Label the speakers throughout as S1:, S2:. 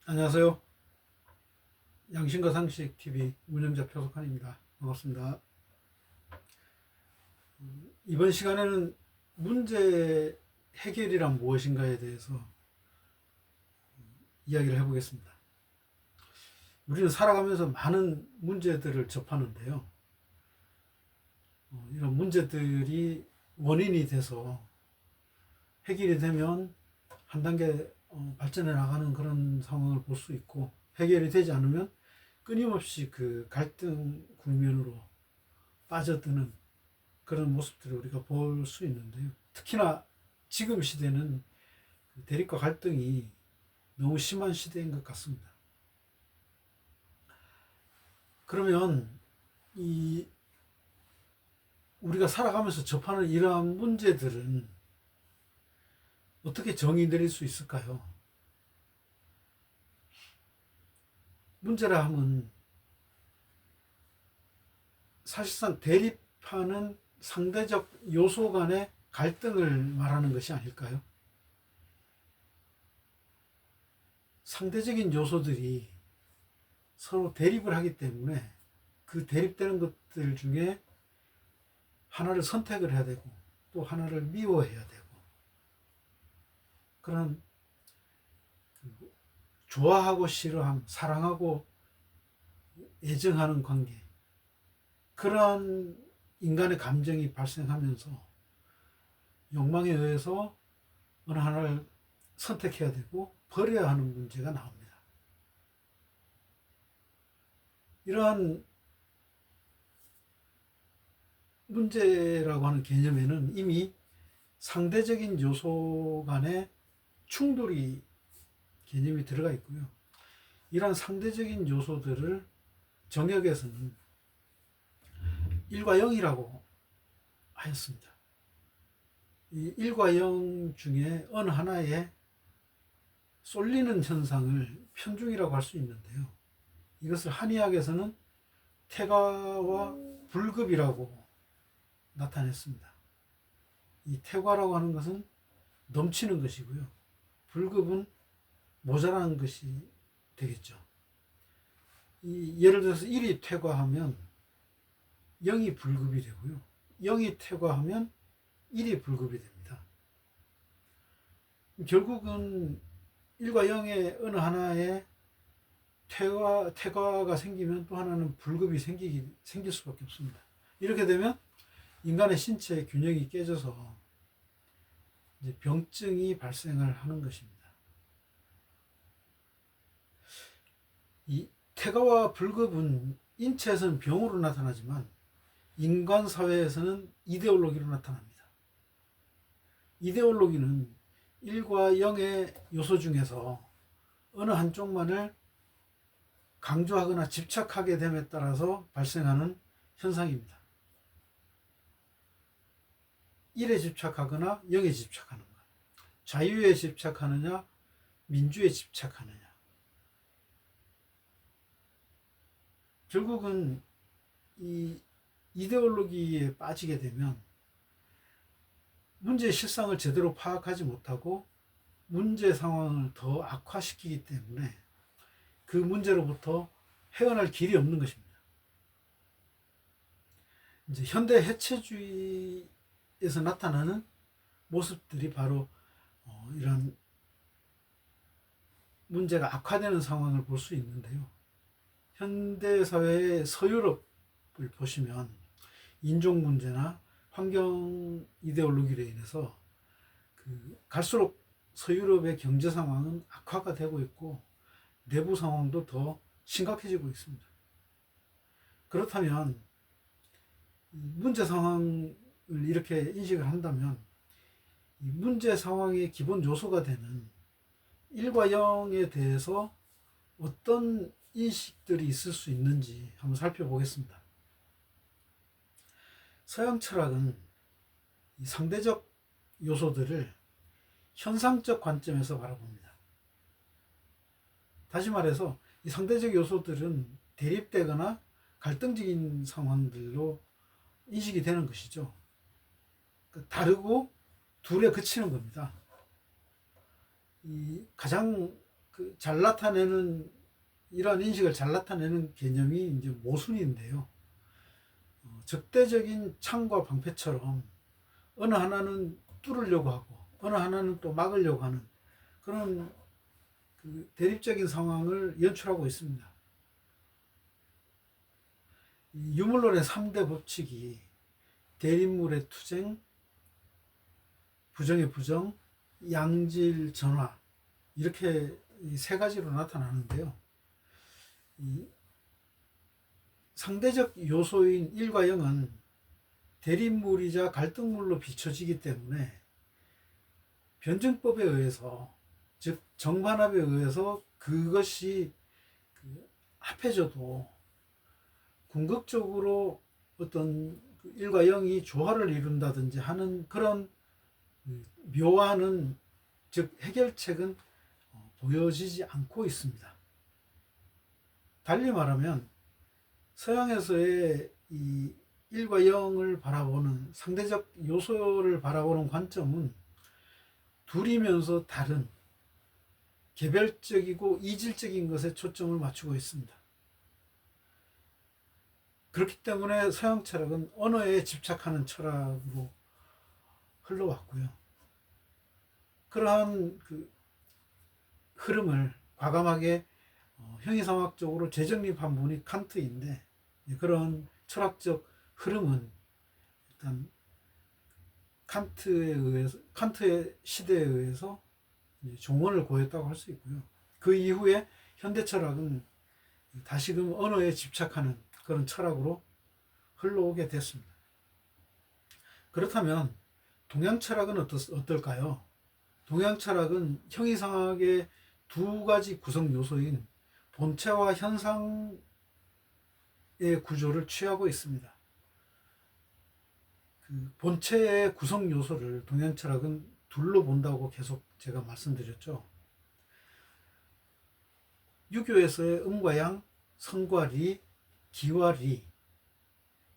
S1: 안녕하세요. 양심과 상식 TV 운영자 표석환입니다. 반갑습니다. 이번 시간에는 문제 해결이란 무엇인가에 대해서 이야기를 해보겠습니다. 우리는 살아가면서 많은 문제들을 접하는데요. 이런 문제들이 원인이 돼서 해결이 되면 한 단계 발전해 나가는 그런 상황을 볼 수 있고, 해결이 되지 않으면 끊임없이 그 갈등 국면으로 빠져드는 그런 모습들을 우리가 볼 수 있는데요. 특히나 지금 시대는 대립과 갈등이 너무 심한 시대인 것 같습니다. 그러면 이 우리가 살아가면서 접하는 이러한 문제들은 어떻게 정의 내릴 수 있을까요? 문제라 하면 사실상 대립하는 상대적 요소 간의 갈등을 말하는 것이 아닐까요? 상대적인 요소들이 서로 대립을 하기 때문에 그 대립되는 것들 중에 하나를 선택을 해야 되고 또 하나를 미워해야 되고, 그런 좋아하고 싫어함, 사랑하고 애정하는 관계, 그런 인간의 감정이 발생하면서 욕망에 의해서 어느 하나를 선택해야 되고 버려야 하는 문제가 나옵니다. 이러한 문제라고 하는 개념에는 이미 상대적인 요소 간의 충돌이 개념이 들어가 있고요. 이러한 상대적인 요소들을 정역에서는 1과 0이라고 하였습니다. 이 1과 0 중에 어느 하나에 쏠리는 현상을 편중이라고 할 수 있는데요. 이것을 한의학에서는 태과와 불급이라고 나타냈습니다. 이 태과라고 하는 것은 넘치는 것이고요. 불급은 모자라는 것이 되겠죠. 예를 들어서 1이 퇴과하면 0이 불급이 되고요. 0이 퇴과하면 1이 불급이 됩니다. 결국은 1과 0의 어느 하나에 퇴과가 생기면 또 하나는 불급이 생길 수밖에 없습니다. 이렇게 되면 인간의 신체의 균형이 깨져서 이제 병증이 발생을 하는 것입니다. 이 태가와 불급은 인체에서는 병으로 나타나지만 인간 사회에서는 이데올로기로 나타납니다. 이데올로기는 1과 0의 요소 중에서 어느 한쪽만을 강조하거나 집착하게 됨에 따라서 발생하는 현상입니다. 1에 집착하거나 0에 집착하는 것, 자유에 집착하느냐 민주에 집착하느냐. 결국은 이 이데올로기에 빠지게 되면 문제의 실상을 제대로 파악하지 못하고 문제 상황을 더 악화시키기 때문에 그 문제로부터 헤어날 길이 없는 것입니다. 이제 현대 해체주의에서 나타나는 모습들이 바로 이런 문제가 악화되는 상황을 볼 수 있는데요. 현대 사회의 서유럽을 보시면 인종 문제나 환경 이데올로기로 인해서 갈수록 서유럽의 경제 상황은 악화가 되고 있고 내부 상황도 더 심각해지고 있습니다. 그렇다면 문제 상황을 이렇게 인식을 한다면 이 문제 상황의 기본 요소가 되는 1과 0에 대해서 어떤 인식들이 있을 수 있는지 한번 살펴보겠습니다. 서양 철학은 이 상대적 요소들을 현상적 관점에서 바라봅니다. 다시 말해서 이 상대적 요소들은 대립되거나 갈등적인 상황들로 인식이 되는 것이죠. 다르고 둘에 그치는 겁니다. 이 가장 잘 나타내는, 이러한 인식을 잘 나타내는 개념이 이제 모순인데요. 적대적인 창과 방패처럼 어느 하나는 뚫으려고 하고 어느 하나는 또 막으려고 하는 그런 대립적인 상황을 연출하고 있습니다. 유물론의 3대 법칙이 대립물의 투쟁, 부정의 부정, 양질 전화, 이렇게 세 가지로 나타나는데요. 상대적 요소인 1과 0은 대립물이자 갈등물로 비춰지기 때문에 변증법에 의해서, 즉 정반합에 의해서 그것이 합해져도 궁극적으로 어떤 1과 0이 조화를 이룬다든지 하는 그런 묘화는, 즉 해결책은 보여지지 않고 있습니다. 달리 말하면 서양에서의 이 1과 0을 바라보는, 상대적 요소를 바라보는 관점은 둘이면서 다른 개별적이고 이질적인 것에 초점을 맞추고 있습니다. 그렇기 때문에 서양 철학은 언어에 집착하는 철학으로 흘러왔고요. 그러한 흐름을 과감하게 형이상학적으로 재정립한 분이 칸트인데, 그런 철학적 흐름은 일단 칸트의 시대에 의해서 종언을 고했다고 할 수 있고요. 그 이후에 현대 철학은 다시금 언어에 집착하는 그런 철학으로 흘러오게 됐습니다. 그렇다면 동양 철학은 어떨까요? 동양 철학은 형이상학의 두 가지 구성 요소인 본체와 현상의 구조를 취하고 있습니다. 본체의 구성 요소를 동양 철학은 둘로 본다고 계속 제가 말씀드렸죠. 유교에서의 음과 양, 성과 리, 기와 리,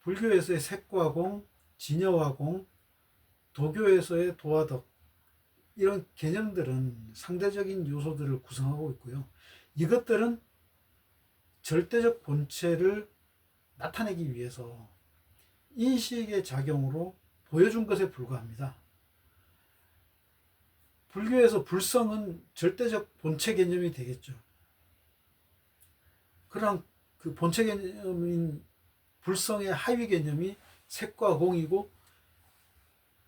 S1: 불교에서의 색과 공, 진여와 공, 도교에서의 도와 덕, 이런 개념들은 상대적인 요소들을 구성하고 있고요. 이것들은 절대적 본체를 나타내기 위해서 인식의 작용으로 보여준 것에 불과합니다. 불교에서 불성은 절대적 본체 개념이 되겠죠. 그러나 그 본체 개념인 불성의 하위 개념이 색과 공이고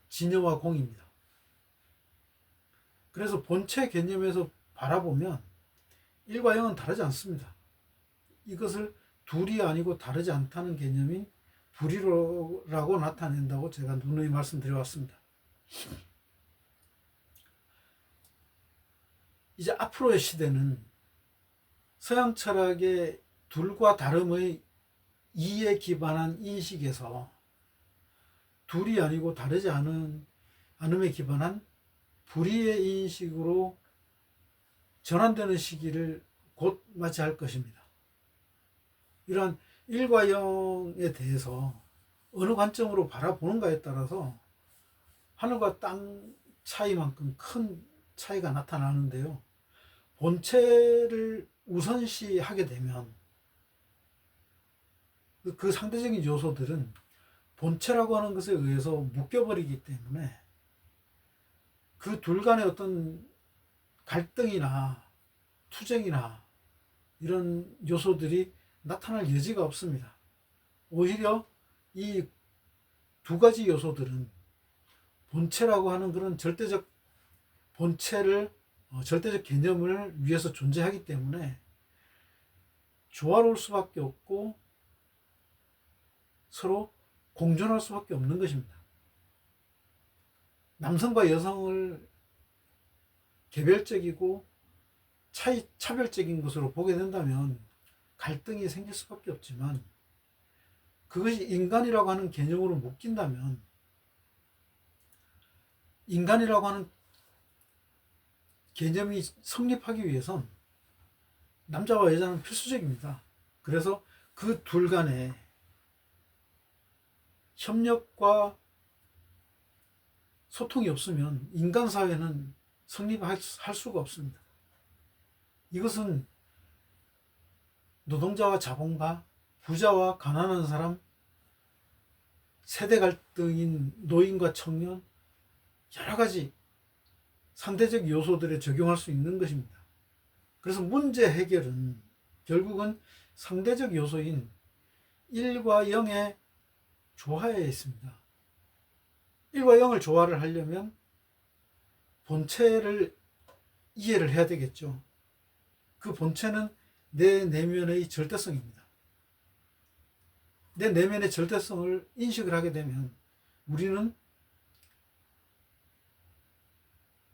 S1: 진여와 공입니다. 그래서 본체 개념에서 바라보면 1과 0은 다르지 않습니다. 이것을 둘이 아니고 다르지 않다는 개념인 불이라고 나타낸다고 제가 누누이 말씀드려왔습니다. 이제 앞으로의 시대는 서양 철학의 둘과 다름의 이에 기반한 인식에서 둘이 아니고 다르지 않음에 기반한 불이의 인식으로 전환되는 시기를 곧 맞이할 것입니다. 이러한 1과 0에 대해서 어느 관점으로 바라보는가에 따라서 하늘과 땅 차이만큼 큰 차이가 나타나는데요. 본체를 우선시하게 되면 그 상대적인 요소들은 본체라고 하는 것에 의해서 묶여버리기 때문에 그 둘 간의 어떤 갈등이나 투쟁이나 이런 요소들이 나타날 여지가 없습니다. 오히려 이 두 가지 요소들은 본체라고 하는 그런 절대적 본체를, 절대적 개념을 위해서 존재하기 때문에 조화로울 수밖에 없고 서로 공존할 수밖에 없는 것입니다. 남성과 여성을 개별적이고 차별적인 것으로 보게 된다면 갈등이 생길 수밖에 없지만, 그것이 인간이라고 하는 개념으로 묶인다면 인간이라고 하는 개념이 성립하기 위해선 남자와 여자는 필수적입니다. 그래서 그 둘 간의 협력과 소통이 없으면 인간 사회는 성립할 수가 없습니다. 이것은 노동자와 자본가, 부자와 가난한 사람, 세대 갈등인 노인과 청년, 여러 가지 상대적 요소들에 적용할 수 있는 것입니다. 그래서 문제 해결은 결국은 상대적 요소인 1과 0의 조화에 있습니다. 1과 0을 조화를 하려면 본체를 이해를 해야 되겠죠. 그 본체는 내 내면의 절대성입니다. 내 내면의 절대성을 인식을 하게 되면 우리는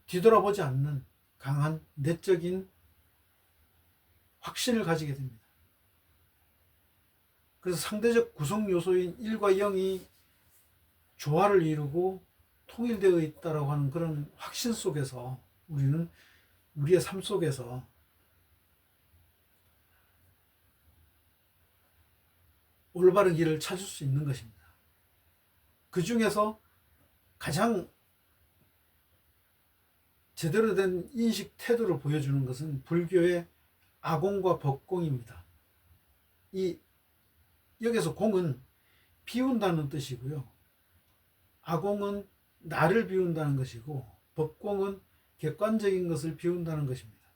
S1: 뒤돌아보지 않는 강한 내적인 확신을 가지게 됩니다. 그래서 상대적 구성 요소인 1과 0이 조화를 이루고 통일되어 있다고 하는 그런 확신 속에서 우리는 우리의 삶 속에서 올바른 길을 찾을 수 있는 것입니다. 그 중에서 가장 제대로 된 인식 태도를 보여주는 것은 불교의 아공과 법공입니다. 여기서 공은 비운다는 뜻이고요. 아공은 나를 비운다는 것이고, 법공은 객관적인 것을 비운다는 것입니다.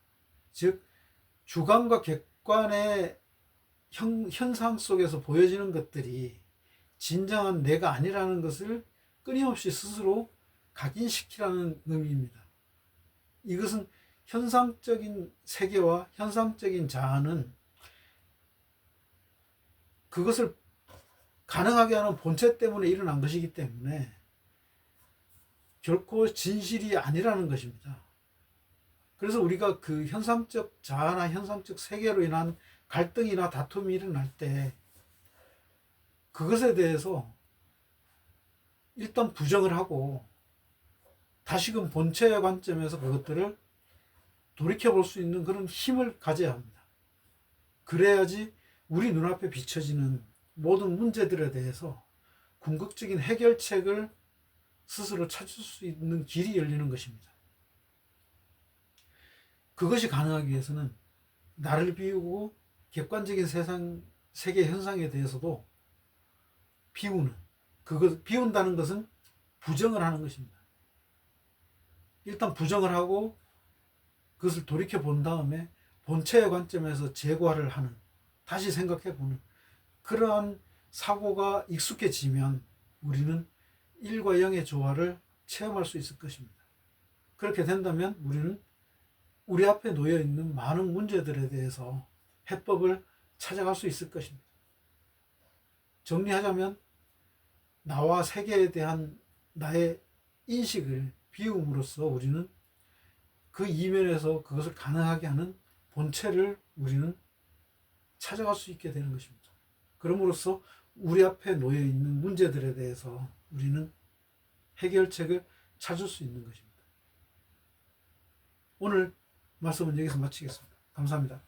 S1: 즉, 주관과 객관의 현상 속에서 보여지는 것들이 진정한 내가 아니라는 것을 끊임없이 스스로 각인시키라는 의미입니다. 이것은 현상적인 세계와 현상적인 자아는 그것을 가능하게 하는 본체 때문에 일어난 것이기 때문에 결코 진실이 아니라는 것입니다. 그래서 우리가 그 현상적 자아나 현상적 세계로 인한 갈등이나 다툼이 일어날 때 그것에 대해서 일단 부정을 하고 다시금 본체의 관점에서 그것들을 돌이켜볼 수 있는 그런 힘을 가져야 합니다. 그래야지 우리 눈앞에 비춰지는 모든 문제들에 대해서 궁극적인 해결책을 스스로 찾을 수 있는 길이 열리는 것입니다. 그것이 가능하기 위해서는 나를 비우고 객관적인 세계 현상에 대해서도 비운다는 것은 부정을 하는 것입니다. 일단 부정을 하고 그것을 돌이켜 본 다음에 본체의 관점에서 재과를 하는, 다시 생각해 보는 그러한 사고가 익숙해지면 우리는 1과 0의 조화를 체험할 수 있을 것입니다. 그렇게 된다면 우리는 우리 앞에 놓여 있는 많은 문제들에 대해서 해법을 찾아갈 수 있을 것입니다. 정리하자면 나와 세계에 대한 나의 인식을 비움으로써 우리는 그 이면에서 그것을 가능하게 하는 본체를 우리는 찾아갈 수 있게 되는 것입니다. 그럼으로써 우리 앞에 놓여 있는 문제들에 대해서 우리는 해결책을 찾을 수 있는 것입니다. 오늘 말씀은 여기서 마치겠습니다. 감사합니다.